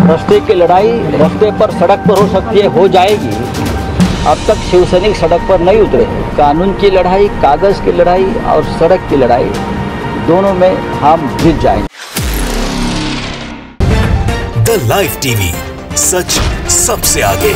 रास्ते की लड़ाई रास्ते पर सड़क पर हो सकती है, हो जाएगी। अब तक शिवसैनिक सड़क पर नहीं उतरे। कानून की लड़ाई, कागज की लड़ाई और सड़क की लड़ाई, दोनों में हम जीत जाएंगे। द लाइव टीवी, सच सबसे आगे।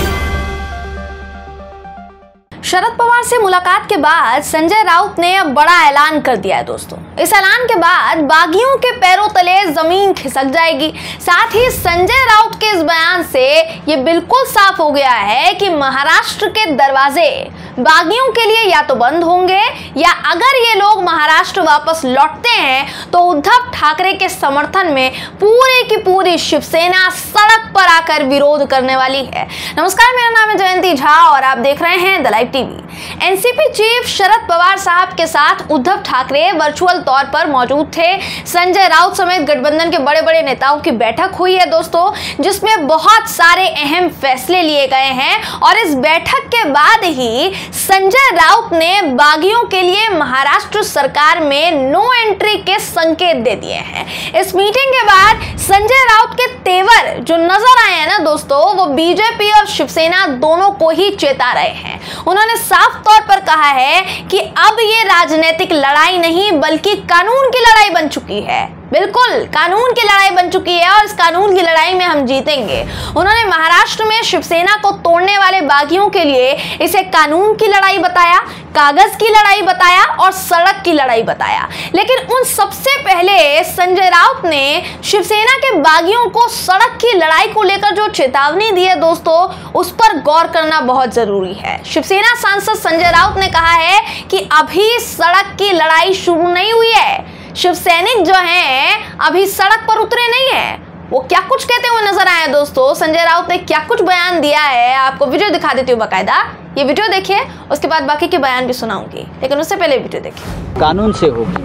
शरद पवार से मुलाकात के बाद संजय राउत ने अब बड़ा ऐलान कर दिया है दोस्तों। इस ऐलान के बाद बागियों के पैरों तले जमीन खिसक जाएगी। साथ ही संजय राउत के इस बयान से ये बिल्कुल साफ हो गया है कि महाराष्ट्र के दरवाजे बागियों के लिए या तो बंद होंगे, या अगर ये लोग महाराष्ट्र वापस लौटते हैं तो उद्धव ठाकरे के समर्थन में पूरी की पूरी शिवसेना सड़क पर आकर विरोध करने वाली है। नमस्कार, मेरा नाम है जयंती झा और आप देख रहे हैं the live TV. NCP chief Sharad Pawar sahab के साथ उद्धव ठाकरे वर्चुअल तौर पर मौजूद थे। संजय राउत समेत गठबंधन के बड़े बड़े नेताओं की बैठक हुई है दोस्तों, जिसमें बहुत सारे अहम फैसले लिए गए हैं। और इस बैठक के बाद ही संजय राउत ने बागियों के लिए महाराष्ट्र सरकार में नो एंट्री के संकेत दे दिए हैं। इस मीटिंग के बाद संजय राउत के तेवर जो नजर आए हैं ना दोस्तों, वो बीजेपी और शिवसेना दोनों को ही चेता रहे हैं। उन्होंने साफ तौर पर कहा है कि अब ये राजनीतिक लड़ाई नहीं बल्कि कानून की लड़ाई बन चुकी है। बिल्कुल कानून की लड़ाई बन चुकी है और इस कानून की लड़ाई में हम जीतेंगे। उन्होंने महाराष्ट्र में शिवसेना को तोड़ने वाले बागियों के लिए इसे कानून की लड़ाई बताया, कागज की लड़ाई बताया और सड़क की लड़ाई बताया। लेकिन उन सबसे पहले संजय राउत ने शिवसेना के बागियों को सड़क की लड़ाई को लेकर जो चेतावनी दी है दोस्तों, उस पर गौर करना बहुत जरूरी है। शिवसेना सांसद संजय राउत ने कहा है कि अभी सड़क की लड़ाई शुरू नहीं हुई है। शिवसैनिक जो हैं अभी सड़क पर उतरे नहीं हैं। वो क्या कुछ कहते हुए नजर आए दोस्तों, संजय राउत ने क्या कुछ बयान दिया है, आपको वीडियो दिखा देती हूँ बाकायदा। ये वीडियो देखिए, उसके बाद बाकी के बयान भी सुनाऊंगी, लेकिन उससे पहले वीडियो देखिए। कानून से होगी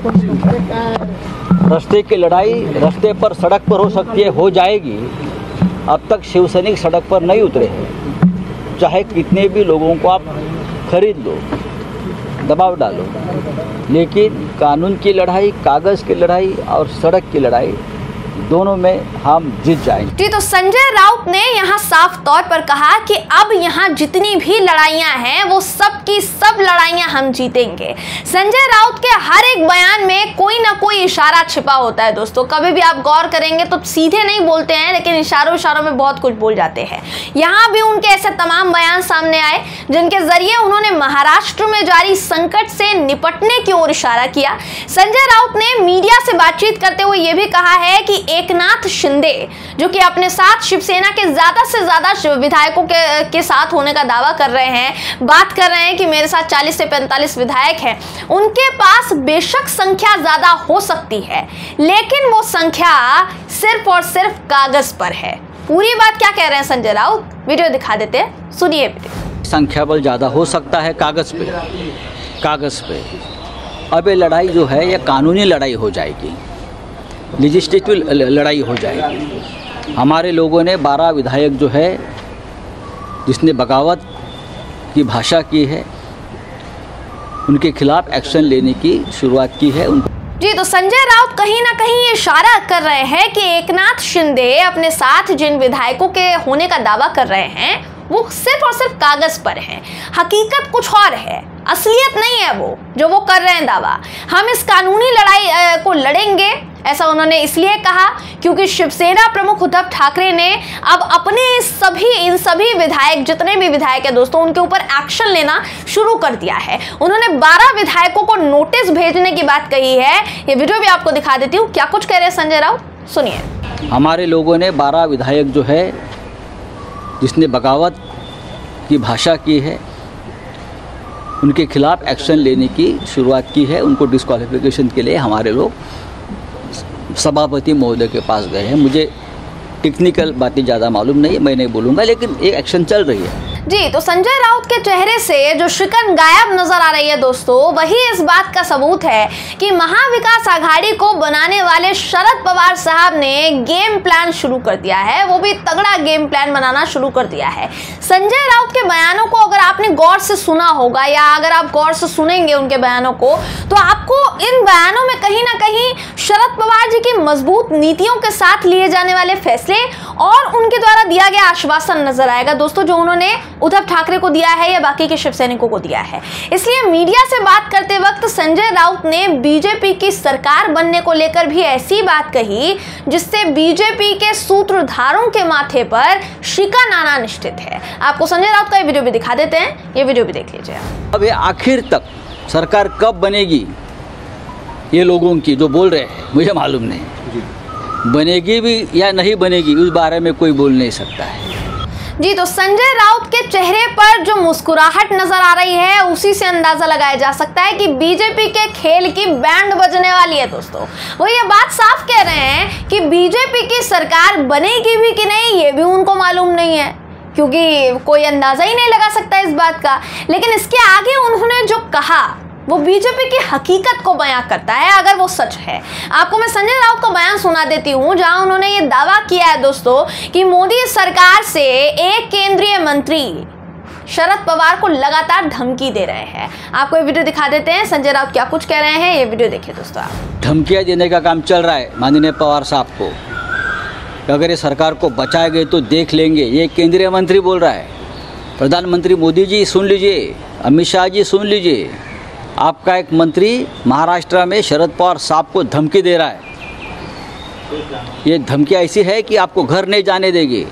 रास्ते की लड़ाई, रास्ते पर सड़क पर हो सकती है, हो जाएगी। अब तक शिवसैनिक सड़क पर नहीं उतरे हैं। चाहे कितने भी लोगों को आप खरीद लो, दबाव डालो, लेकिन कानून की लड़ाई, कागज की लड़ाई और सड़क की लड़ाई, दोनों में हम जीत जाएंगे। जी, तो संजय राउत ने यहाँ साफ तौर पर कहा कि अब यहाँ जितनी भी लड़ाइयाँ हैं वो सब की सब लड़ाइयाँ हम जीतेंगे। संजय राउत के हर एक बयान में कोई ना कोई इशारा छिपा होता है दोस्तों। कभी भी आप गौर करेंगे तो सीधे नहीं बोलते हैं, लेकिन इशारों इशारों में बहुत कुछ बोल जाते हैं। यहाँ भी उनके ऐसे तमाम बयान सामने आए जिनके जरिए उन्होंने महाराष्ट्र में जारी संकट से निपटने की ओर इशारा किया। संजय राउत ने मीडिया से बातचीत करते हुए ये भी कहा है कि एकनाथ शिंदे, जो कि अपने साथ शिवसेना के ज्यादा से ज्यादा विधायकों के साथ होने का दावा कर रहे हैं, बात कर रहे हैं कि मेरे साथ 40 से 45 विधायक हैं, उनके पास बेशक संख्या ज्यादा हो सकती है, लेकिन वो संख्या सिर्फ और सिर्फ कागज पर है। पूरी बात क्या कह रहे हैं संजय राउत, वीडियो दिखा देते हैं, सुनिए वीडियो। संख्या बल ज्यादा हो सकता है कागज पे। अब ये लड़ाई जो है ये कानूनी लड़ाई हो जाएगी, लेजिस्लेटिव लड़ाई हो जाएगी। हमारे लोगों ने 12 विधायक जो है जिसने बगावत की भाषा की है, उनके खिलाफ एक्शन लेने की शुरुआत की है। जी, तो संजय राउत कहीं ना कहीं इशारा कर रहे हैं कि एकनाथ शिंदे अपने साथ जिन विधायकों के होने का दावा कर रहे हैं वो सिर्फ और सिर्फ कागज पर है, हकीकत कुछ और है, असलियत नहीं है वो जो वो कर रहे हैं दावा। हम इस कानूनी लड़ाई को लड़ेंगे, ऐसा उन्होंने इसलिए कहा क्योंकि शिवसेना प्रमुख उद्धव ठाकरे ने अब अपने इन सभी विधायक, जितने भी विधायक है दोस्तों, उनके ऊपर एक्शन लेना शुरू कर दिया है। उन्होंने 12 विधायकों को नोटिस भेजने की बात कही है। ये वीडियो भी आपको दिखा देती हूँ, क्या कुछ कह रहे हैं संजय राउत, सुनिए। हमारे लोगों ने 12 विधायक जो है जिसने बगावत की भाषा की है, उनके खिलाफ एक्शन लेने की शुरुआत की है। उनको डिस्क्वालिफिकेशन के लिए हमारे लोग सभापति महोदय के पास गए हैं। मुझे टेक्निकल बातें ज़्यादा मालूम नहीं है, मैं नहीं बोलूँगा, लेकिन एक एक्शन चल रही है। जी, तो संजय राउत के चेहरे से जो शिकन गायब नजर आ रही है दोस्तों, वही इस बात का सबूत है कि महाविकास आघाड़ी को बनाने वाले शरद पवार साहब ने गेम प्लान शुरू कर दिया है, वो भी तगड़ा गेम प्लान बनाना शुरू कर दिया है। संजय राउत के बयानों को अगर आपने गौर से सुना होगा या अगर आप गौर से सुनेंगे उनके बयानों को, तो आपको इन बयानों में कहीं ना कहीं शरद पवार जी की मजबूत नीतियों के साथ लिए जाने वाले फैसले और उनके द्वारा दिया गया आश्वासन नजर आएगा दोस्तों, जो उन्होंने उद्धव ठाकरे को दिया है या बाकी के शिव सैनिकों को दिया है। इसलिए मीडिया से बात करते वक्त संजय राउत ने बीजेपी की सरकार बनने को लेकर भी ऐसी बात कही जिससे बीजेपी के सूत्रधारों के माथे पर शिका नाना निश्चित है। आपको संजय राउत का ये वीडियो भी दिखा देते हैं, ये वीडियो भी देख लीजिए। अब ये आखिर तक सरकार कब बनेगी, ये लोगों की जो बोल रहे हैं मुझे मालूम नहीं, बनेगी भी या नहीं बनेगी उस बारे में कोई बोल नहीं सकता है जी। तो संजय राउत के चेहरे पर जो मुस्कुराहट नजर आ रही है उसी से अंदाजा लगाया जा सकता है कि बीजेपी के खेल की बैंड बजने वाली है दोस्तों। वो ये बात साफ कह रहे हैं कि बीजेपी की सरकार बनेगी भी कि नहीं ये भी उनको मालूम नहीं है, क्योंकि कोई अंदाजा ही नहीं लगा सकता इस बात का। लेकिन इसके आगे उन्होंने जो कहा वो बीजेपी की हकीकत को बयां करता है, अगर वो सच है। आपको मैं संजय राउत का बयान सुना देती हूं, जहां उन्होंने ये दावा किया है दोस्तों कि मोदी सरकार से एक केंद्रीय मंत्री शरद पवार को लगातार धमकी दे रहे हैं। आपको ये वीडियो दिखा देते हैं, संजय राउत क्या कुछ कह रहे हैं, ये वीडियो देखिए दोस्तों। धमकियाँ देने का काम चल रहा है माननीय पवार साहब को, अगर ये सरकार को बचाएंगे तो देख लेंगे, ये केंद्रीय मंत्री बोल रहा है। प्रधानमंत्री मोदी जी सुन लीजिए, अमित शाह जी सुन लीजिए, आपका एक मंत्री महाराष्ट्र में शरद पवार साहब को धमकी दे रहा है। ये धमकी ऐसी है कि आपको घर नहीं जाने देगी।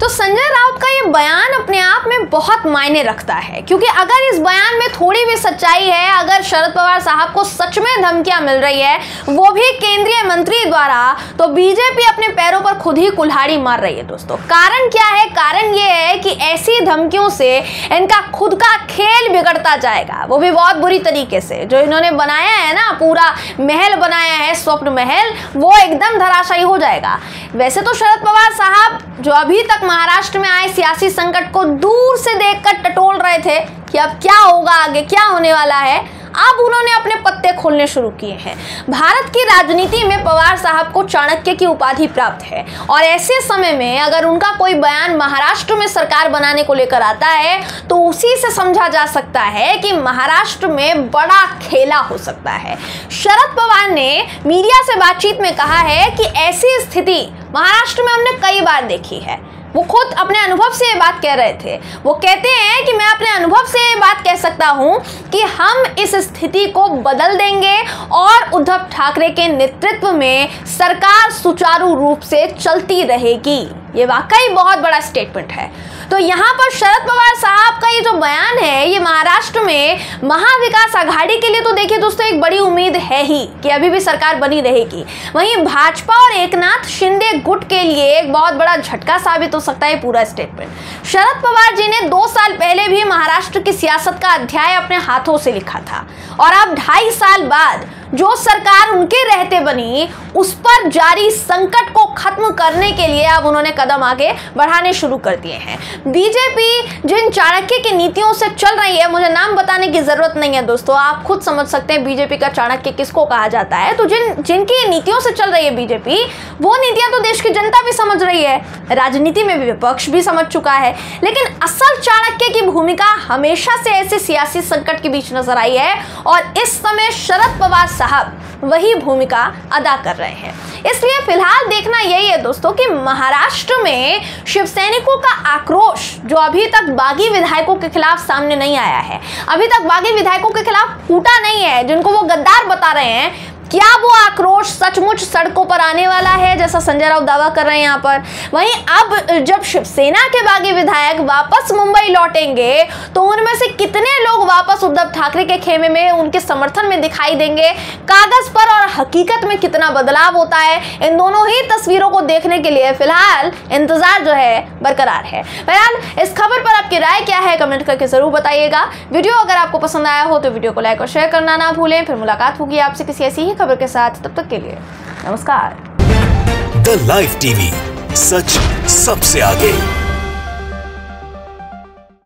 तो संजय राउत का ये बयान अपने आप में बहुत मायने रखता है, क्योंकि अगर इस बयान में थोड़ी भी सच्चाई है, अगर शरद पवार साहब को सच में धमकियां मिल रही है वो भी केंद्रीय मंत्री द्वारा, तो बीजेपी अपने पैरों पर खुद ही कुल्हाड़ी मार रही है दोस्तों। कारण क्या है? कारण ये है कि ऐसी धमकियों से इनका खुद का खेल बिगड़ता जाएगा, वो भी बहुत बुरी तरीके से। जो इन्होंने बनाया है ना, पूरा महल बनाया है, स्वप्न महल, वो एकदम धराशायी हो जाएगा। वैसे तो शरद पवार साहब जो अभी तक महाराष्ट्र में आए सियासी संकट को दूर से देखकर टटोल रहे थे कि अब क्या होगा, आगे क्या होने वाला है, अब उन्होंने अपने पत्ते खोलने शुरू किए हैं। भारत की राजनीति में पवार साहब को चाणक्य की उपाधि प्राप्त है, और ऐसे समय में अगर उनका कोई बयान महाराष्ट्र में सरकार बनाने को लेकर आता है तो उसी से समझा जा सकता है कि महाराष्ट्र में बड़ा खेला हो सकता है। शरद पवार ने मीडिया से बातचीत में कहा है कि ऐसी स्थिति महाराष्ट्र में हमने कई बार देखी है। वो खुद अपने अनुभव से ये बात कह रहे थे। वो कहते हैं कि मैं अपने अनुभव से ये बात कह सकता हूं कि हम इस स्थिति को बदल देंगे और उद्धव ठाकरे के नेतृत्व में सरकार सुचारू रूप से चलती रहेगी। ये वाकई बहुत बड़ा स्टेटमेंट है। तो यहाँ पर शरद पवार साहब का ये जो बयान है, ये महाराष्ट्र में महाविकास आघाड़ी के लिए तो देखिए दोस्तों एक बड़ी उम्मीद है ही कि अभी भी सरकार बनी रहेगी। वहीं भाजपा और एकनाथ शिंदे गुट के लिए एक बहुत बड़ा झटका साबित हो सकता है पूरा स्टेटमेंट। शरद पवार जी ने 2 साल पहले भी महाराष्ट्र की सियासत का अध्याय अपने हाथों से लिखा था, और अब 2.5 साल बाद जो सरकार उनके रहते बनी उस पर जारी संकट को खत्म करने के लिए अब उन्होंने कदम आगे बढ़ाने शुरू कर दिए हैं। बीजेपी जिन चाणक्य की नीतियों से चल रही है, मुझे नाम बताने की जरूरत नहीं है दोस्तों, आप खुद समझ सकते हैं बीजेपी का चाणक्य किसको कहा जाता है। तो जिनकी नीतियों से चल रही है बीजेपी, वो नीतियां तो देश की जनता भी समझ रही है, राजनीति में भी विपक्ष भी समझ चुका है। लेकिन असल चाणक्य की भूमिका हमेशा से ऐसे सियासी संकट के बीच नजर आई है, और इस समय शरद पवार साहब वही भूमिका अदा कर रहे हैं। इसलिए फिलहाल देखना यही है दोस्तों कि महाराष्ट्र में शिव सैनिकों का आक्रोश जो अभी तक बागी विधायकों के खिलाफ सामने नहीं आया है, अभी तक बागी विधायकों के खिलाफ फूटा नहीं है, जिनको वो गद्दार बता रहे हैं, क्या वो आक्रोश सचमुच सड़कों पर आने वाला है जैसा संजय राउत दावा कर रहे हैं यहाँ पर। वहीं अब जब शिवसेना के बागी विधायक वापस मुंबई लौटेंगे तो उनमें से कितने लोग वापस उद्धव ठाकरे के खेमे में उनके समर्थन में दिखाई देंगे, कागज पर और हकीकत में कितना बदलाव होता है, इन दोनों ही तस्वीरों को देखने के लिए फिलहाल इंतजार जो है बरकरार है। फिलहाल इस खबर पर आपकी राय क्या है कमेंट करके जरूर बताइएगा। वीडियो अगर आपको पसंद आया हो तो वीडियो को लाइक और शेयर करना ना भूलें। फिर मुलाकात होगी आपसे किसी ऐसी ही खबर के साथ, तब तक के लिए नमस्कार। द लाइव टीवी, सच सबसे आगे।